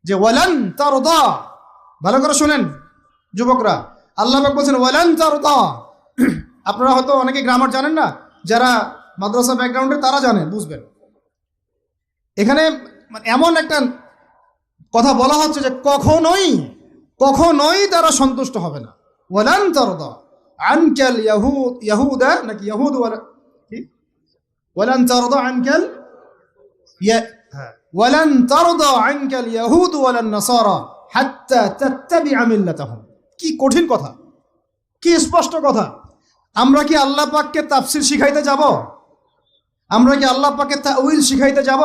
যে ওয়ালান তারদা, ভালো করে শুনেন যুবকরা, আল্লাহ পাক বলছেন ওয়ালান তারদা। আপনারা হয়তো অনেকে গ্রামার জানেন না, যারা মাদ্রাসা ব্যাকগ্রাউন্ডে তারা জানেন, বুঝবেন। এখানে এমন একটা কথা বলা হচ্ছে যে কখনোই কখনোই তারা সন্তুষ্ট হবে না। ওয়ালান তারদা আনকাল ইয়াহুদা নাকি ইয়াহুদ কি ওয়ালান তারদা আনকাল ওয়ালান তারদা আনকাল ইয়াহুদ ওয়ালান নাসারা হাত্তা তাত্তাবিআ মিল্লাতাহুম। কি কঠিন কথা, কি স্পষ্ট কথা। আমরা কি আল্লাহ পাককে তাফসির শিখাইতে যাব? আমরা কি আল্লাহ পাককে তাউইল শিখাইতে যাব?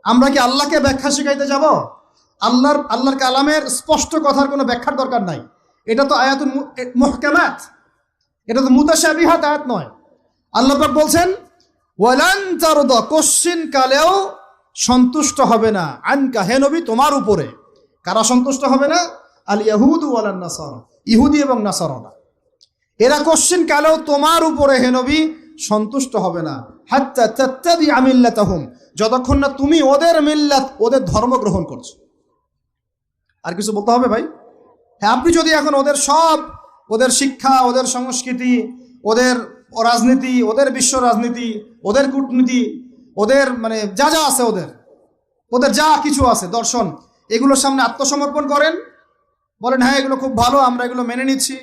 আমরা কি আল্লাহকে ব্যাখ্যা শিখাইতে যাব? আল্লাহর কালামের স্পষ্ট কথার কোনো ব্যাখ্যার দরকার নাই। এটা তো আয়াতুল মুহকামাত, এটা তো মুতাশাবিহাত আয়াত নয়। আল্লাহ পাক বলছেন ওয়ালান তারদা, কোশ্চিন কালেও সন্তুষ্ট হবে না, আনকা হে নবী তোমার উপরে। কারা সন্তুষ্ট হবে না? আল ইয়াহুদু ওয়ালান নাসারা, ইহুদি এবং নাসারারা। এরা কোশ্চিন কালেও তোমার উপরে হে নবী সন্তুষ্ট হবে না, হাত্তা তাত্তাবিআ মিল্লাতাহুম, যতক্ষণ না তুমি ওদের মিল্লাত, ওদের ধর্ম গ্রহণ করছো। আর কিছু বলতে হবে ভাই? হ্যাঁ, আপনি যদি এখন ওদের সব, ওদের শিক্ষা, ওদের সংস্কৃতি, ওদের রাজনীতি, ওদের বিশ্ব রাজনীতি, ওদের কূটনীতি, ওদের মানে যা যা আছে, ওদের যা কিছু আছে দর্শন, এগুলোর সামনে আত্মসমর্পণ করেন, বলেন হ্যাঁ এগুলো খুব ভালো, আমরা এগুলো মেনে নিচ্ছি,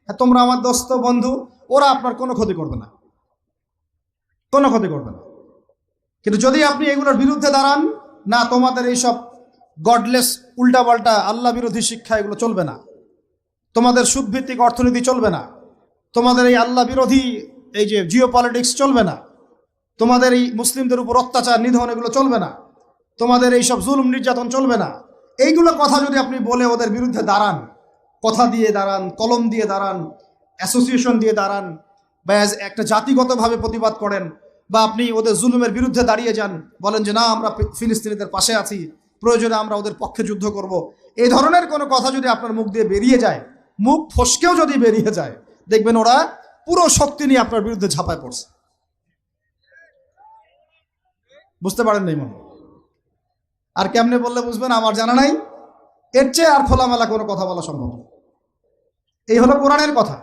হ্যাঁ তোমরা আমার দোস্ত বন্ধু, ওরা আপনার কোনো ক্ষতি করবে না, কোনো ক্ষতি করবে না। কিন্তু যদি আপনি এগুলোর বিরুদ্ধে দাঁড়ান, না তোমাদের এইসব গডলেস উল্টাপাল্টা আল্লাহ বিরোধী শিক্ষা এগুলো চলবে না, তোমাদের সুদভিত্তিক অর্থনীতি চলবে না, তোমাদের এই আল্লাহ বিরোধী এই যে জিও পলিটিক্স চলবে না, তোমাদের এই মুসলিমদের উপর অত্যাচার নিধন এগুলো চলবে না, তোমাদের এই সব জুলুম নির্যাতন চলবে না, এইগুলো কথা যদি আপনি বলে ওদের বিরুদ্ধে দাঁড়ান, কথা দিয়ে দাঁড়ান, কলম দিয়ে দাঁড়ান, অ্যাসোসিয়েশন দিয়ে দাঁড়ান, বা একটা জাতিগতভাবে প্রতিবাদ করেন, বা আপনি ওদের জুলুমের বিরুদ্ধে দাঁড়িয়ে যান, বলেন যে না আমরা ফিলিস্তিনিদের পাশে আছি, প্রয়োজনে আমরা ওদের পক্ষে যুদ্ধ করব, এই ধরনের কোনো কথা যদি আপনার মুখ দিয়ে বেরিয়ে যায়, মুখ ফসকেও যদি বেরিয়ে যায়, দেখবেন ওরা পুরো শক্তি নিয়ে আপনার বিরুদ্ধে ঝাঁপায় পড়ছে। বুঝতে পারেন নাই মনে? আর কেমনে বললে বুঝবেন আমার জানা নাই, এর চেয়ে আর খোলামেলা কোনো কথা বলা সম্ভব না। এই হলো কোরআনের কথা।